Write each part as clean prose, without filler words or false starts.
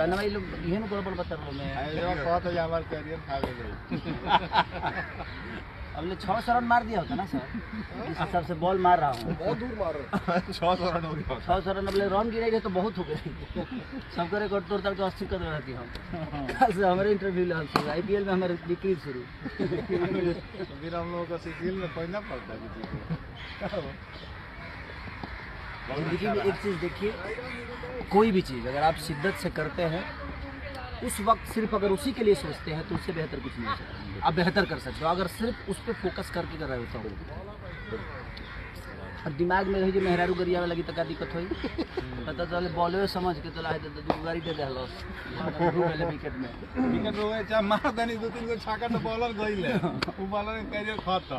कहना भाई लोग ये न कोई बता रहा मैं बहुत है हमारे कैरियर खा गए। अब ले 600 रन मार दिया होता ना सर, इस हिसाब से बॉल मार रहा हूँ, बहुत दूर मार रहे 600 रन हो गया। 600 रन अब ले रन गिरे तो बहुत हो गए, सबका रिकॉर्ड तोड़ ताड़ के 80 कर रहती हम हमारे इंटरव्यू ले IPL में हमारे बिक्री शुरू तो फिर हम लोगों का सीसीएल में पढ़ना पड़ता है किसी को। जिंदगी में एक चीज़ देखिए, कोई भी चीज़ अगर आप शिद्दत से करते हैं उस वक्त सिर्फ अगर उसी के लिए सोचते हैं तो उससे बेहतर कुछ नहीं हो सकता। आप बेहतर कर सकते हो अगर सिर्फ उस पर फोकस करके कर रहे हो तो। और दिमाग में रही जो मेहरारू गरिया में लगी तो क्या दिक्कत हुई, पता चले बॉल समझ के तो गाड़ी दे दे विकेट में विकेट हो चाहे मार देनी 2-3 को छक्का तो बॉलर गई ले वो बॉलर का कैरियर खत्म।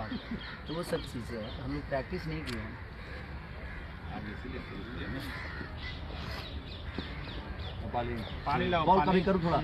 तो वो सब चीज़ें हैं, हम लोग प्रैक्टिस नहीं किए हैं। बॉल कभी करूँ थोड़ा।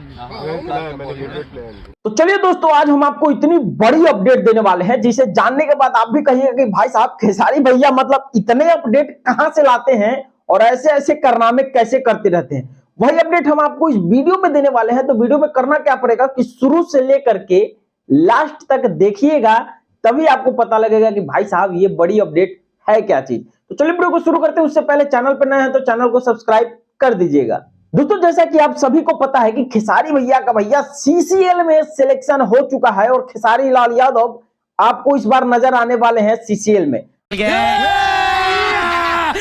तो चलिए दोस्तों, आज हम आपको इतनी बड़ी अपडेट देने वाले हैं जिसे जानने के बाद आप भी कहिएगा कि भाई साहब खेसारी भैया मतलब इतने अपडेट कहां से लाते हैं और ऐसे ऐसे कारनामे कैसे करते रहते हैं। वही अपडेट हम आपको इस वीडियो में देने वाले हैं। तो वीडियो में करना क्या पड़ेगा कि शुरू से लेकर के लास्ट तक देखिएगा, तभी आपको पता लगेगा कि भाई साहब ये बड़ी अपडेट है क्या चीज। तो चलिए वीडियो को शुरू करते हैं। उससे पहले चैनल पर नए हैं तो चैनल को सब्सक्राइब कर दीजिएगा। दोस्तों जैसा कि आप सभी को पता है कि खेसारी भैया का CCL में सिलेक्शन हो चुका है और खेसारी लाल यादव आपको इस बार नजर आने वाले हैं CCL में।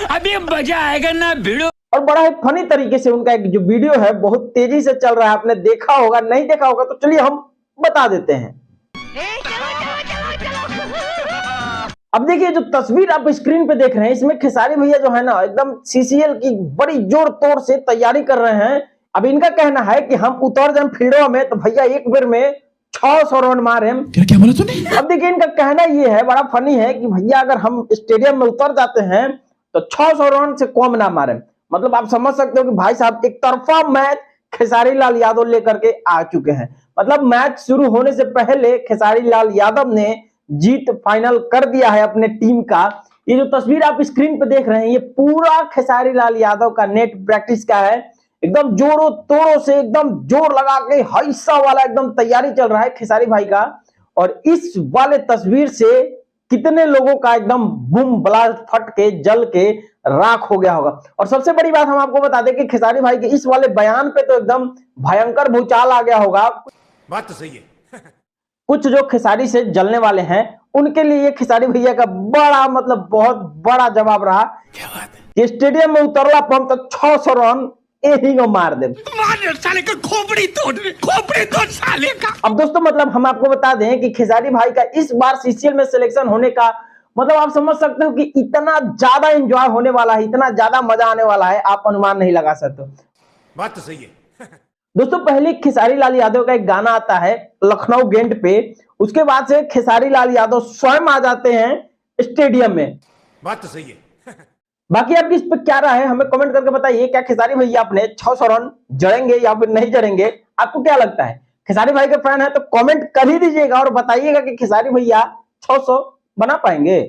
अभी मजा आएगा ना भिड़ो। और बड़ा ही फनी तरीके से उनका एक जो वीडियो है बहुत तेजी से चल रहा है, आपने देखा होगा, नहीं देखा होगा तो चलिए हम बता देते हैं। अब देखिए जो तस्वीर आप स्क्रीन पे देख रहे हैं इसमें खेसारी भैया जो है ना एकदम CCL की बड़ी जोर तोड़ से तैयारी कर रहे हैं। अब इनका कहना है कि हम उतर जाए फील्डों में तो भैया एक बार में 600 रन मारे। क्या बोला तूने? अब देखिए इनका कहना ये है, बड़ा फनी है कि भैया अगर हम स्टेडियम में उतर जाते हैं तो 600 रन से कम ना मारे। मतलब आप समझ सकते हो कि भाई साहब एक तरफा मैच खेसारी लाल यादव लेकर के आ चुके हैं। मतलब मैच शुरू होने से पहले खेसारी लाल यादव ने जीत फाइनल कर दिया है अपने टीम का। ये जो तस्वीर आप स्क्रीन पे देख रहे हैं ये पूरा खेसारी लाल यादव का नेट प्रैक्टिस का है। एकदम जोरों तोड़ों से एकदम जोर लगा के हैसा वाला एकदम तैयारी चल रहा है खेसारी भाई का। और इस वाले तस्वीर से कितने लोगों का एकदम बूम ब्लास्ट फट के जल के राख हो गया होगा। और सबसे बड़ी बात हम आपको बता दें कि खेसारी भाई के इस वाले बयान पे तो एकदम भयंकर भूचाल आ गया होगा। बात तो सही है। कुछ जो खेसारी से जलने वाले हैं उनके लिए खेसारी भैया का बड़ा मतलब बहुत बड़ा जवाब रहा। क्या बात है? कि स्टेडियम में उतरला पम तो 600 रन यही को मार दे। साले का खोपड़ी तोड़ साले का। अब दोस्तों मतलब हम आपको बता दें कि खेसारी भाई का इस बार CCL में सिलेक्शन होने का मतलब आप समझ सकते हो कि इतना ज्यादा एंजॉय होने वाला है, इतना ज्यादा मजा आने वाला है, आप अनुमान नहीं लगा सकते। बात तो सही है। दोस्तों पहले खेसारी लाल यादव का एक गाना आता है लखनऊ गेंद पे, उसके बाद से खेसारी लाल यादव स्वयं आ जाते हैं स्टेडियम में। बात तो सही है। बाकी आपकी इस पर क्या राय है हमें कमेंट करके बताइए। क्या खेसारी भैया अपने 600 रन जड़ेंगे या फिर नहीं जड़ेंगे, आपको क्या लगता है? खेसारी भाई के फैन है तो कमेंट कर ही दीजिएगा और बताइएगा कि खेसारी भैया 600 बना पाएंगे।